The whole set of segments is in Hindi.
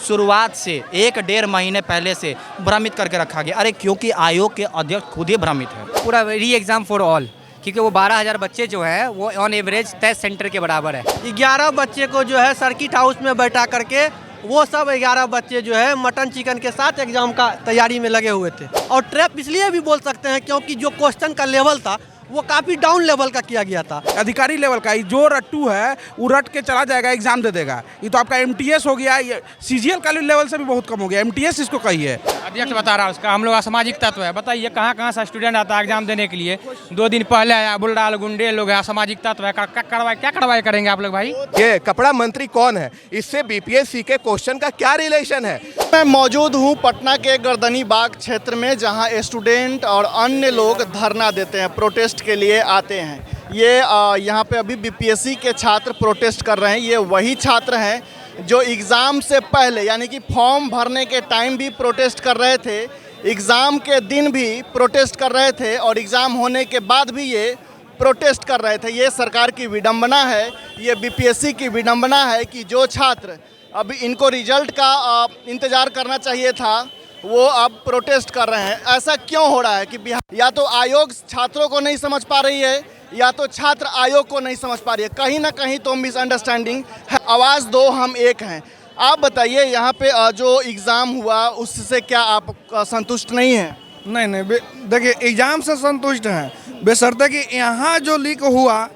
शुरुआत से 1-1.5 महीने पहले से भ्रमित करके रखा गया। अरे क्योंकि आयोग के अध्यक्ष खुद ही भ्रमित है। पूरा री एग्ज़ाम फॉर ऑल, क्योंकि वो 12,000 बच्चे जो है वो ऑन एवरेज टेस्ट सेंटर के बराबर है। 11 बच्चे को जो है सर्किट हाउस में बैठा करके वो सब 11 बच्चे जो है मटन चिकन के साथ एग्जाम का तैयारी में लगे हुए थे। और ट्रैप इसलिए भी बोल सकते हैं क्योंकि जो क्वेश्चन का लेवल था वो काफ़ी डाउन लेवल का किया गया था। अधिकारी लेवल का जो रट्टू है वो रट के चला जाएगा, एग्जाम दे देगा। ये तो आपका एमटीएस हो गया, ये सीजीएल का लेवल से भी बहुत कम हो गया। एमटीएस इसको कहिए। अध्यक्ष बता रहा है उसका, हम लोग असामाजिक तत्व है। बताइए कहाँ से स्टूडेंट आता है एग्जाम देने के लिए। 2 दिन पहले आया बुलडाल गुंडे लोग है, असामाजिक तत्व है। क्या कार्रवाई करेंगे आप लोग भाई? ये कपड़ा मंत्री कौन है, इससे बीपीएससी के क्वेश्चन का क्या रिलेशन है? मैं मौजूद हूं पटना के गर्दनी बाग क्षेत्र में, जहां स्टूडेंट और अन्य लोग धरना देते हैं, प्रोटेस्ट के लिए आते हैं। ये यहाँ पे अभी बीपीएससी के छात्र प्रोटेस्ट कर रहे हैं। ये वही छात्र हैं जो एग्ज़ाम से पहले यानी कि फॉर्म भरने के टाइम भी प्रोटेस्ट कर रहे थे, एग्ज़ाम के दिन भी प्रोटेस्ट कर रहे थे और एग्ज़ाम होने के बाद भी ये प्रोटेस्ट कर रहे थे। ये सरकार की विडंबना है, ये बीपीएससी की विडंबना है कि जो छात्र अभी इनको रिजल्ट का इंतज़ार करना चाहिए था वो अब प्रोटेस्ट कर रहे हैं। ऐसा क्यों हो रहा है कि बिहार या तो आयोग छात्रों को नहीं समझ पा रही है या तो छात्र आयोग को नहीं समझ पा रही है। कहीं ना कहीं तो मिसअंडरस्टैंडिंग है। आवाज़ दो हम एक हैं। आप बताइए यहाँ पे जो एग्ज़ाम हुआ उससे क्या आप संतुष्ट नहीं हैं? नहीं, देखिए एग्ज़ाम से संतुष्ट हैं, बशर्ते कि यहाँ जो लीक हुआ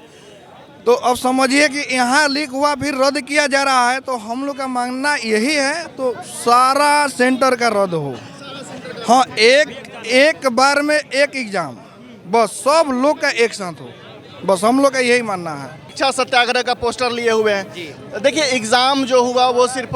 तो अब समझिए कि यहाँ लीक हुआ फिर रद्द किया जा रहा है। तो हम लोग का मानना यही है तो सारा सेंटर का रद्द हो। हाँ, एक बार में एक एग्ज़ाम, बस सब लोग का एक साथ हो, बस हम लोग का यही मानना है। शिक्षा सत्याग्रह का पोस्टर लिए हुए हैं। देखिए एग्ज़ाम जो हुआ वो सिर्फ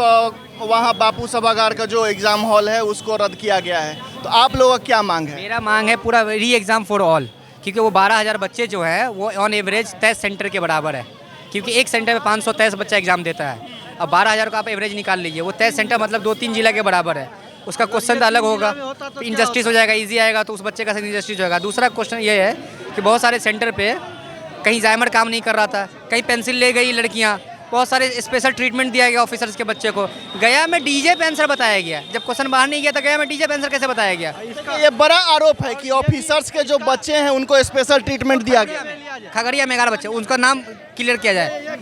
वहाँ बापू सभागार का जो एग्ज़ाम हॉल है उसको रद्द किया गया है। तो आप लोगों का क्या मांग है? मेरा मांग है पूरा री एग्ज़ाम फॉर ऑल, क्योंकि वो 12,000 बच्चे जो है वो ऑन एवरेज टेस्ट सेंटर के बराबर है। क्योंकि एक सेंटर में 523 बच्चा एग्जाम देता है। अब 12,000 का आप एवरेज निकाल लीजिए, वो टेस्ट सेंटर मतलब 2-3 जिला के बराबर है। उसका क्वेश्चन तो अलग होगा, इनजस्टिस हो जाएगा, इजी आएगा तो उस बच्चे का इनजस्टिस होगा। दूसरा क्वेश्चन ये है कि बहुत सारे सेंटर पे कहीं जाइमर काम नहीं कर रहा था, कहीं पेंसिल ले गई लड़कियाँ, बहुत सारे स्पेशल ट्रीटमेंट दिया गया ऑफिसर्स के बच्चे को। गया में डीजे पे आंसर बताया गया, जब क्वेश्चन बाहर नहीं गया था गया में डीजे पे आंसर कैसे बताया गया? ये बड़ा आरोप है कि ऑफिसर्स के जो बच्चे हैं उनको स्पेशल ट्रीटमेंट दिया गया। खगड़िया में 11 बच्चे, उनका नाम क्लियर किया जाए।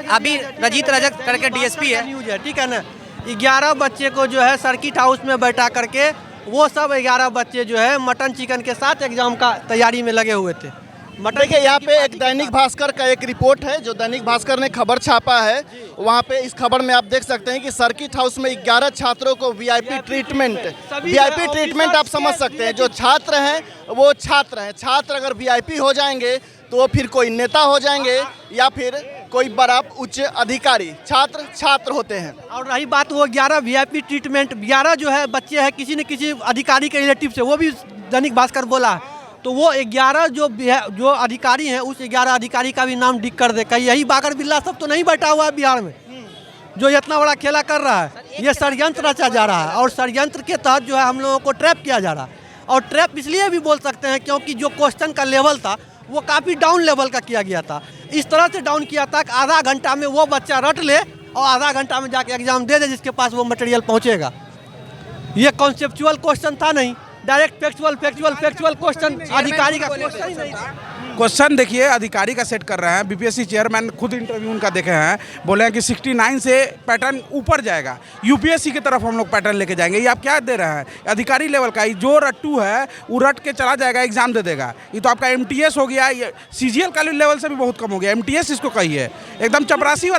अभी रजीत रजक करके डीएसपी है, न्यूज़ है, ठीक है ना। 11 बच्चे को जो है सर्किट हाउस में बैठा करके वो सब 11 बच्चे जो है मटन चिकन के साथ एग्जाम का तैयारी में लगे हुए थे। देखिए यहाँ पे एक दैनिक भास्कर का एक रिपोर्ट है जो दैनिक भास्कर ने खबर छापा है। वहाँ पे इस खबर में आप देख सकते हैं कि सर्किट हाउस में 11 छात्रों को वीआईपी ट्रीटमेंट आप समझ सकते हैं। जो छात्र हैं वो छात्र हैं। छात्र अगर वीआईपी हो जाएंगे तो वो फिर कोई नेता हो जाएंगे या फिर कोई बड़ा उच्च अधिकारी। छात्र होते हैं। और रही बात वो 11 वीआईपी ट्रीटमेंट, 11 जो है बच्चे हैं किसी न किसी अधिकारी के रिलेटिव से, वो भी दैनिक भास्कर बोला है। तो वो 11 जो अधिकारी हैं उस 11 अधिकारी का भी नाम डिक कर दे। कहीं यही बागर बिल्ला सब तो नहीं बैठा हुआ है बिहार में जो इतना बड़ा खेला कर रहा है। ये षड्यंत्र रचा जा रहा है और षड्यंत्र के तहत जो है हम लोगों को ट्रैप किया जा रहा है। और ट्रैप इसलिए भी बोल सकते हैं क्योंकि जो क्वेश्चन का लेवल था वो काफ़ी डाउन लेवल का किया गया था। इस तरह से डाउन किया था कि आधा घंटा में वो बच्चा रट ले और आधा घंटा में जाके एग्जाम दे दे जिसके पास वो मटेरियल पहुँचेगा। ये कॉन्सेप्चुअल क्वेश्चन था नहीं, डायरेक्ट फैक्चुअल क्वेश्चन अधिकारी का क्वेश्चन ही नहीं था। क्वेश्चन देखिए अधिकारी का सेट कर रहे हैं। बीपीएससी चेयरमैन खुद इंटरव्यू उनका देखे हैं, बोले हैं कि 69 से पैटर्न ऊपर जाएगा, यूपीएससी की तरफ हम लोग पैटर्न लेके जाएंगे। ये आप क्या दे रहे हैं? अधिकारी लेवल का जो रट्टू है वो रट के चला जाएगा, एग्जाम दे देगा। ये तो आपका एमटीएस हो गया, ये सीजीएल का लेवल से भी बहुत कम हो गया। एमटीएस इसको कहिए। एकदम चपरासी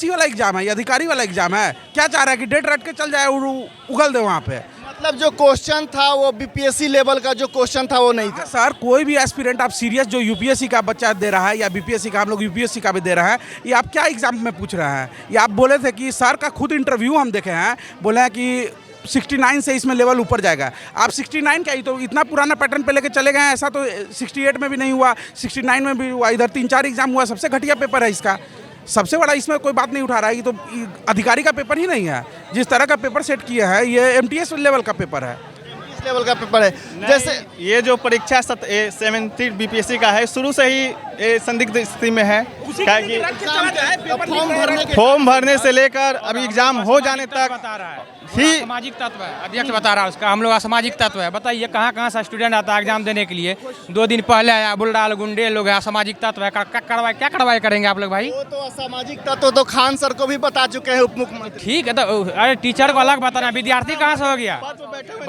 वाला एग्जाम है, ये अधिकारी वाला एग्जाम है। क्या चाह रहा है कि डेट रट के चल जाए और उगल दे वहाँ पे? मतलब जो क्वेश्चन था वो बीपीएससी लेवल का जो क्वेश्चन था वो नहीं था। सर कोई भी एस्पिरेंट आप सीरियस जो यूपीएससी का बच्चा दे रहा है या बीपीएससी का, हम लोग यूपीएससी का भी दे रहे हैं, ये आप क्या एग्जाम में पूछ रहे हैं? ये आप बोले थे कि सर का खुद इंटरव्यू हम देखे हैं, बोले हैं कि 69 से इसमें लेवल ऊपर जाएगा। आप 69 क्या, ही तो इतना पुराना पैटर्न पे लेके चले गए हैं। ऐसा तो 68 में भी नहीं हुआ, 69 में भी हुआ, इधर 3-4 एग्जाम हुआ। सबसे घटिया पेपर है इसका, सबसे बड़ा इसमें कोई बात नहीं उठा रहा है। ये तो अधिकारी का पेपर ही नहीं है। जिस तरह का पेपर सेट किया है ये एमटीएस लेवल का पेपर है, इस लेवल का पेपर है। जैसे ये जो परीक्षा 7th बीपीएससी का है शुरू से ही संदिग्ध स्थिति में है। फॉर्म भरने से लेकर अभी एग्जाम हो जाने तक बता रहा है ही सामाजिक तत्व है, अध्यक्ष बता रहा है उसका, हम लोग असामाजिक तत्व है। बताइए कहाँ कहाँ से स्टूडेंट आता है एग्जाम देने के लिए, 2 दिन पहले आया बुलडाल गुंडे लोग है, असामाजिक तत्व है। क्या कार्रवाई करेंगे आप लोग भाई? वो तो असामाजिक तत्व तो खान सर को भी बता चुके हैं उप मुख्यमंत्री। ठीक है, तो अरे टीचर को अलग बताना, विद्यार्थी कहाँ से हो गया?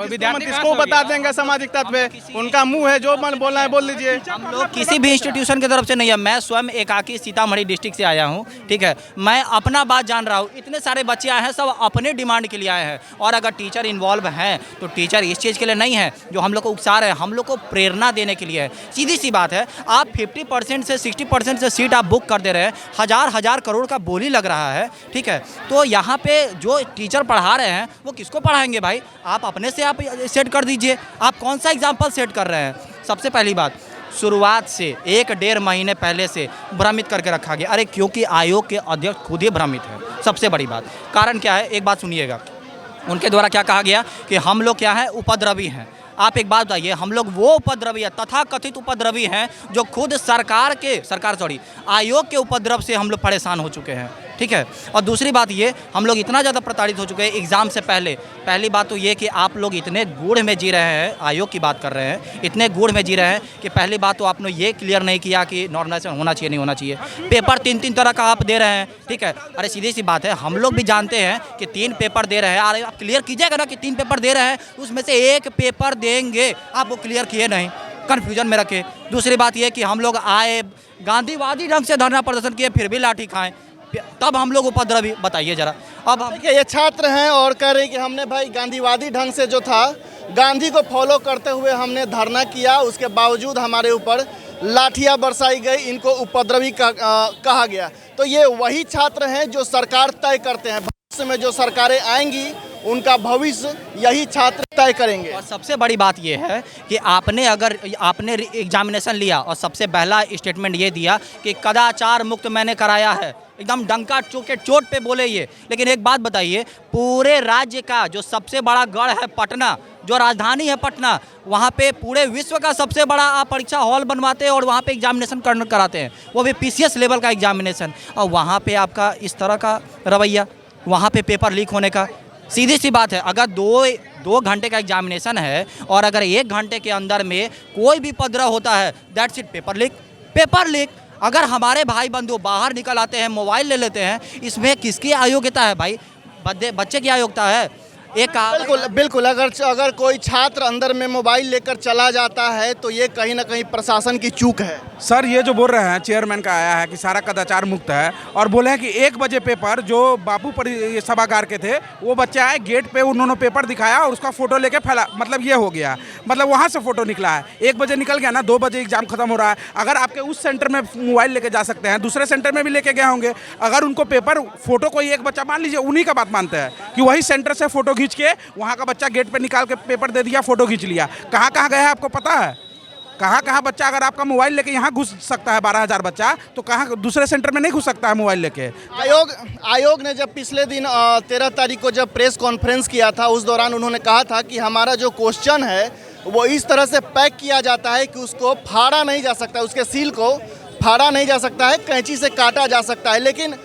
विद्यार्थी किसको बता देंगे सामाजिक तत्व है? उनका मुंह है, जो मन बोलना है बोल लीजिए। हम लोग किसी भी इंस्टीट्यूशन की तरफ से नहीं है। मैं स्वयं एकाकी सीतामढ़ी डिस्ट्रिक्ट से आया हूँ, ठीक है। मैं अपना बात जान रहा हूँ। इतने सारे बच्चे आए हैं, सब अपने डिमांड के लिए आए हैं। और अगर टीचर इन्वॉल्व हैं तो टीचर इस चीज़ के लिए नहीं है जो हम लोग को उकसा रहे हैं, हम लोग को प्रेरणा देने के लिए है। सीधी सी बात है, आप 50% से 60% से सीट आप बुक कर दे रहे हैं, हजार करोड़ का बोली लग रहा है, ठीक है। तो यहाँ पे जो टीचर पढ़ा रहे हैं वो किसको पढ़ाएंगे भाई? आप अपने से आप सेट कर दीजिए। आप कौन सा एग्जाम्पल सेट कर रहे हैं? सबसे पहली बात, शुरुआत से 1-1.5 महीने पहले से भ्रमित करके रखा गया। अरे क्योंकि आयोग के अध्यक्ष खुद ही भ्रमित है। सबसे बड़ी बात, कारण क्या है? एक बात सुनिएगा, उनके द्वारा क्या कहा गया कि हम लोग क्या है, उपद्रवी हैं। आप एक बात बताइए, हम लोग वो उपद्रवी है, तथाकथित उपद्रवी हैं जो खुद आयोग के उपद्रव से हम लोग परेशान हो चुके हैं, ठीक है। और दूसरी बात ये, हम लोग इतना ज़्यादा प्रताड़ित हो चुके हैं एग्ज़ाम से पहले। पहली बात तो ये कि आप लोग इतने गूढ़ में जी रहे हैं, आयोग की बात कर रहे हैं, इतने गूढ़ में जी रहे हैं कि पहली बात तो आपने ये क्लियर नहीं किया कि नॉर्मलाइजेशन होना चाहिए नहीं होना चाहिए। पेपर 3-3 तरह का आप दे रहे हैं, ठीक है। अरे सीधी सी बात है, हम लोग भी जानते हैं कि 3 पेपर दे रहे हैं। अरे आप क्लियर कीजिएगा ना कि 3 पेपर दे रहे हैं, उसमें से 1 पेपर देंगे, आप वो क्लियर किए नहीं, कन्फ्यूजन में रखे। दूसरी बात ये कि हम लोग आए, गांधीवादी ढंग से धरना प्रदर्शन किए, फिर भी लाठी खाएं, तब हम लोग उपद्रवी। बताइए जरा। अब देखिए, ये छात्र हैं और कह रहे हैं कि हमने भाई गांधीवादी ढंग से जो था, गांधी को फॉलो करते हुए हमने धरना किया, उसके बावजूद हमारे ऊपर लाठियां बरसाई गई, इनको उपद्रवी कहा गया। तो ये वही छात्र हैं जो सरकार तय करते हैं। भविष्य में जो सरकारें आएंगी उनका भविष्य यही छात्र तय करेंगे। और सबसे बड़ी बात यह है कि आपने एग्जामिनेशन लिया और सबसे पहला स्टेटमेंट ये दिया कि कदाचार मुक्त मैंने कराया है, एकदम डंका चोट पे बोले ये। लेकिन एक बात बताइए, पूरे राज्य का जो सबसे बड़ा गढ़ है पटना, जो राजधानी है पटना, वहाँ पे पूरे विश्व का सबसे बड़ा आप परीक्षा हॉल बनवाते हैं और वहाँ पे एग्जामिनेशन कराते हैं, वो भी PCS लेवल का एग्जामिनेशन। और वहाँ पे आपका इस तरह का रवैया, वहाँ पे पेपर लीक होने का। सीधी सी बात है, अगर 2 घंटे का एग्जामिनेशन है और अगर 1 घंटे के अंदर में कोई भी उपद्रव होता है, दैट्स इट, पेपर लीक। अगर हमारे भाई बंधु बाहर निकल आते हैं, मोबाइल ले लेते हैं, इसमें किसकी अयोग्यता है भाई? बच्चे की अयोग्यता है। बिल्कुल अगर कोई छात्र अंदर में मोबाइल लेकर चला जाता है तो ये कहीं ना कहीं प्रशासन की चूक है। सर ये जो बोल रहे हैं, चेयरमैन का आया है कि सारा कदाचार मुक्त है, और बोले हैं कि 1 बजे पेपर जो बापू सभागार के थे वो बच्चे आए, गेट पे उन्होंने पेपर दिखाया और उसका फोटो लेके फैला, मतलब ये हो गया, मतलब वहाँ से फोटो निकला है। 1 बजे निकल गया ना, 2 बजे एग्जाम खत्म हो रहा है। अगर आपके उस सेंटर में मोबाइल लेके जा सकते हैं, दूसरे सेंटर में भी लेके गए होंगे, अगर उनको पेपर फोटो कोई एक बच्चा, मान लीजिए उन्हीं का बात मानते हैं कि वही सेंटर से फोटो खींच के वहाँ का बच्चा गेट पे निकाल के पेपर दे दिया, फोटो खींच लिया, कहाँ कहाँ गया है आपको पता है? कहाँ बच्चा, अगर आपका मोबाइल लेके यहाँ घुस सकता है 12,000 बच्चा, तो कहाँ दूसरे सेंटर में नहीं घुस सकता है मोबाइल लेके? आयोग ने जब पिछले दिन 13 तारीख को जब प्रेस कॉन्फ्रेंस किया था, उस दौरान उन्होंने कहा था कि हमारा जो क्वेश्चन है वो इस तरह से पैक किया जाता है कि उसको फाड़ा नहीं जा सकता, उसके सील को फाड़ा नहीं जा सकता है, कैंची से काटा जा सकता है। लेकिन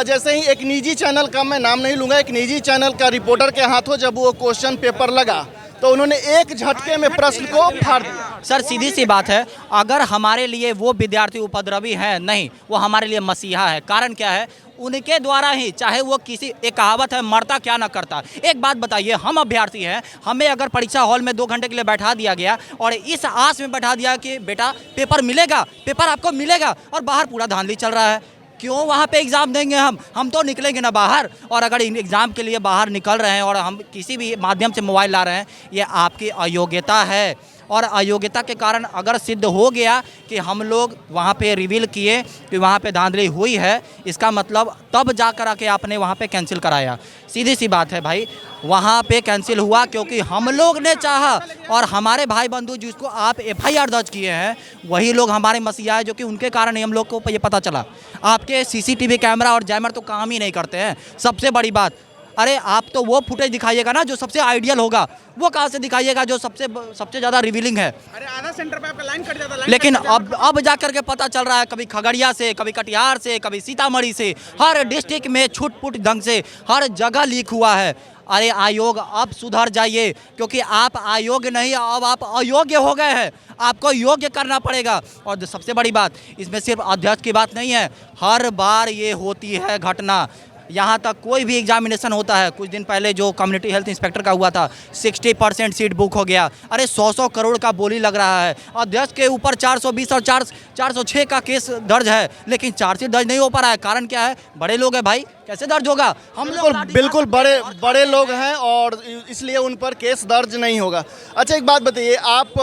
जैसे ही एक निजी चैनल का, मैं नाम नहीं लूँगा, एक निजी चैनल का रिपोर्टर के हाथों जब वो क्वेश्चन पेपर लगा तो उन्होंने एक झटके में प्रश्न को फाड़ दिया। सर सीधी सी बात है, अगर हमारे लिए वो विद्यार्थी उपद्रवी है, नहीं, वो हमारे लिए मसीहा है। कारण क्या है? उनके द्वारा ही, चाहे वो किसी, एक कहावत है, मरता क्या ना करता। एक बात बताइए, हम अभ्यर्थी हैं, हमें अगर परीक्षा हॉल में 2 घंटे के लिए बैठा दिया गया और इस आस में बैठा दिया कि बेटा पेपर मिलेगा, पेपर आपको मिलेगा, और बाहर पूरा धांधली चल रहा है, क्यों वहाँ पे एग्ज़ाम देंगे? हम तो निकलेंगे ना बाहर। और अगर एग्ज़ाम के लिए बाहर निकल रहे हैं और हम किसी भी माध्यम से मोबाइल ला रहे हैं, ये आपकी अयोग्यता है। और अयोग्यता के कारण अगर सिद्ध हो गया कि हम लोग वहाँ पे रिवील किए कि वहाँ पे धांधली हुई है, इसका मतलब तब जा कर आके आपने वहाँ पे कैंसिल कराया। सीधी सी बात है भाई, वहाँ पे कैंसिल हुआ क्योंकि हम लोग ने चाहा, और हमारे भाई बंधु जिसको आप FIR दर्ज किए हैं वही लोग हमारे मसीहा है, जो कि उनके कारण ही हम लोग को ये पता चला। आपके CCTV कैमरा और जैमर तो काम ही नहीं करते हैं। सबसे बड़ी बात, अरे आप तो वो फुटेज दिखाइएगा ना जो सबसे आइडियल होगा, वो कहाँ से दिखाइएगा जो सबसे ज़्यादा रिवीलिंग है। अरे आधा सेंटर पे आपका लाइन कट जाता है। लेकिन अब जा करके पता चल रहा है, कभी खगड़िया से, कभी कटिहार से, कभी सीतामढ़ी से, हर डिस्ट्रिक्ट में छूट-फूट ढंग से हर जगह लीक हुआ है। अरे आयोग अब सुधर जाइए, क्योंकि आप आयोग नहीं, अब आप अयोग्य हो गए हैं, आपको योग्य करना पड़ेगा। और सबसे बड़ी बात, इसमें सिर्फ अध्यक्ष की बात नहीं है, हर बार ये होती है घटना। यहाँ तक कोई भी एग्जामिनेशन होता है, कुछ दिन पहले जो कम्युनिटी हेल्थ इंस्पेक्टर का हुआ था, 60% सीट बुक हो गया। अरे 100 करोड़ का बोली लग रहा है, अध्यक्ष के ऊपर 420 और 406 का केस दर्ज है, लेकिन चार्जशीट दर्ज नहीं हो पा रहा है। कारण क्या है? बड़े लोग हैं भाई, कैसे दर्ज होगा? हम बिल्कुल बड़े लोग हैं और इसलिए उन पर केस दर्ज नहीं होगा। अच्छा, एक बात बताइए, आप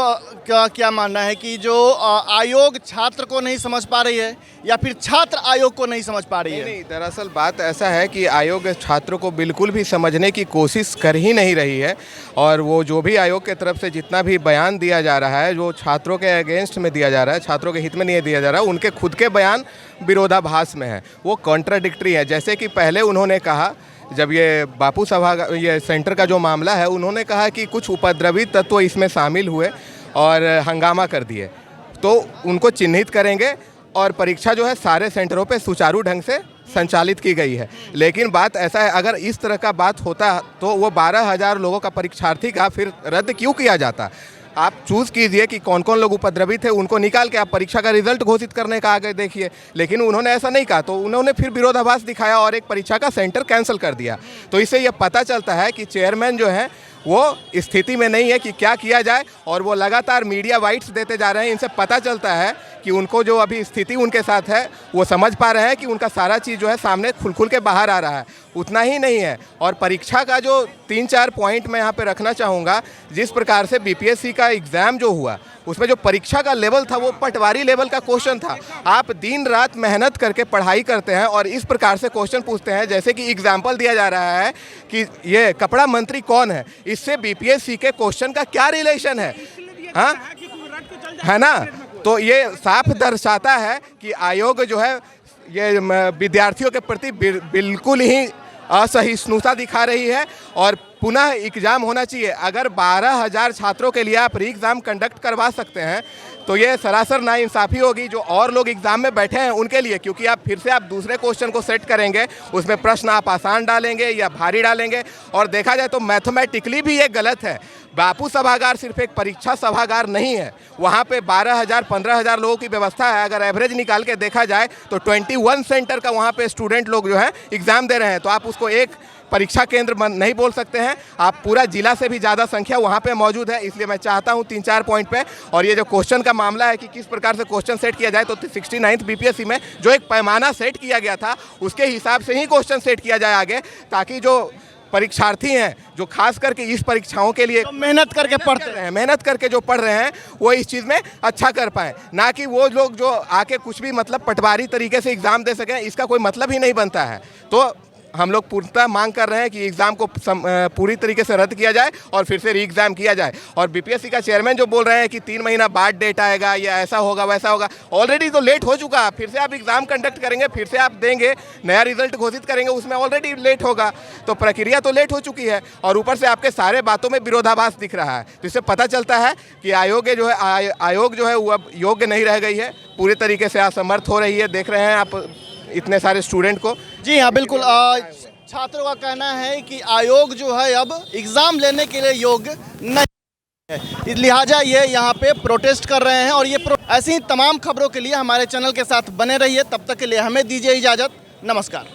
क्या मानना है कि जो आयोग छात्र को नहीं समझ पा रही है या फिर छात्र आयोग को नहीं समझ पा रही है? नहीं, दरअसल बात ऐसा है कि आयोग छात्रों को बिल्कुल भी समझने की कोशिश कर ही नहीं रही है, और वो जो भी आयोग के तरफ से जितना भी बयान दिया जा रहा है, जो छात्रों के अगेंस्ट में दिया जा रहा है, छात्रों के हित में नहीं दिया जा रहा है, उनके खुद के बयान विरोधाभास में है, वो कॉन्ट्राडिक्टरी है। जैसे कि पहले उन्होंने कहा, जब ये बापू सभा ये सेंटर का जो मामला है, उन्होंने कहा कि कुछ उपद्रवी तत्व इसमें शामिल हुए और हंगामा कर दिए, तो उनको चिन्हित करेंगे और परीक्षा जो है सारे सेंटरों पे सुचारू ढंग से संचालित की गई है। लेकिन बात ऐसा है, अगर इस तरह का बात होता तो वो 12,000 लोगों का परीक्षार्थी का फिर रद्द क्यों किया जाता? आप चूज़ कीजिए कि कौन कौन लोग उपद्रवी थे, उनको निकाल के आप परीक्षा का रिजल्ट घोषित करने का आगे देखिए। लेकिन उन्होंने ऐसा नहीं कहा, तो उन्होंने फिर विरोधाभास दिखाया और एक परीक्षा का सेंटर कैंसिल कर दिया। तो इससे ये पता चलता है कि चेयरमैन जो है वो स्थिति में नहीं है कि क्या किया जाए, और वो लगातार मीडिया बाइट्स देते जा रहे हैं। इनसे पता चलता है कि उनको जो अभी स्थिति उनके साथ है, वो समझ पा रहे हैं कि उनका सारा चीज़ जो है सामने खुल के बाहर आ रहा है। उतना ही नहीं है, और परीक्षा का जो 3-4 पॉइंट मैं यहाँ पे रखना चाहूँगा, जिस प्रकार से बीपीएससी का एग्ज़ाम जो हुआ, उसमें जो परीक्षा का लेवल था वो पटवारी लेवल का क्वेश्चन था। आप दिन रात मेहनत करके पढ़ाई करते हैं और इस प्रकार से क्वेश्चन पूछते हैं, जैसे कि एग्जाम्पल दिया जा रहा है कि ये कपड़ा मंत्री कौन है, इससे बीपीएससी के क्वेश्चन का क्या रिलेशन है? हाँ, है ना? तो ये साफ दर्शाता है कि आयोग जो है ये विद्यार्थियों के प्रति बिल्कुल ही असहिष्णुता दिखा रही है, और पुनः एग्ज़ाम होना चाहिए। अगर 12,000 छात्रों के लिए आप री एग्ज़ाम कंडक्ट करवा सकते हैं, तो ये सरासर नाइंसाफ़ी होगी जो और लोग एग्ज़ाम में बैठे हैं उनके लिए, क्योंकि आप फिर से आप दूसरे क्वेश्चन को सेट करेंगे, उसमें प्रश्न आप आसान डालेंगे या भारी डालेंगे। और देखा जाए तो मैथमेटिकली भी ये गलत है। बापू सभागार सिर्फ एक परीक्षा सभागार नहीं है, वहाँ पे 12,000-15,000 लोगों की व्यवस्था है। अगर एवरेज निकाल के देखा जाए तो 21 सेंटर का वहाँ पे स्टूडेंट लोग जो है एग्ज़ाम दे रहे हैं, तो आप उसको एक परीक्षा केंद्र नहीं बोल सकते हैं, आप पूरा जिला से भी ज़्यादा संख्या वहाँ पे मौजूद है। इसलिए मैं चाहता हूँ 3-4 पॉइंट पे, और ये जो क्वेश्चन का मामला है कि किस प्रकार से क्वेश्चन सेट किया जाए, तो 69th बीपीएससी में जो एक पैमाना सेट किया गया था, उसके हिसाब से ही क्वेश्चन सेट किया जाए आगे, ताकि जो परीक्षार्थी हैं जो खास करके इस परीक्षाओं के लिए तो मेहनत करके पढ़ते हैं, मेहनत करके जो पढ़ रहे हैं, वो इस चीज़ में अच्छा कर पाएँ, ना कि वो लोग जो आके कुछ भी मतलब पटवारी तरीके से एग्ज़ाम दे सकें। इसका कोई मतलब ही नहीं बनता है। तो हम लोग पूर्णतः मांग कर रहे हैं कि एग्ज़ाम को पूरी तरीके से रद्द किया जाए और फिर से री एग्ज़ाम किया जाए। और बीपीएससी का चेयरमैन जो बोल रहे हैं कि 3 महीना बाद डेट आएगा या ऐसा होगा वैसा होगा, ऑलरेडी तो लेट हो चुका। फिर से आप एग्ज़ाम कंडक्ट करेंगे, फिर से आप देंगे, नया रिजल्ट घोषित करेंगे, उसमें ऑलरेडी लेट होगा। तो प्रक्रिया तो लेट हो चुकी है, और ऊपर से आपके सारे बातों में विरोधाभास दिख रहा है। तो इससे पता चलता है कि आयोग जो है वो अब योग्य नहीं रह गई है, पूरे तरीके से असमर्थ हो रही है। देख रहे हैं आप इतने सारे स्टूडेंट को। जी हाँ, बिल्कुल। छात्रों का कहना है कि आयोग जो है अब एग्ज़ाम लेने के लिए योग्य नहीं है, लिहाजा ये यहाँ पे प्रोटेस्ट कर रहे हैं। और ये ऐसी तमाम खबरों के लिए हमारे चैनल के साथ बने रहिए। तब तक के लिए हमें दीजिए इजाज़त। नमस्कार।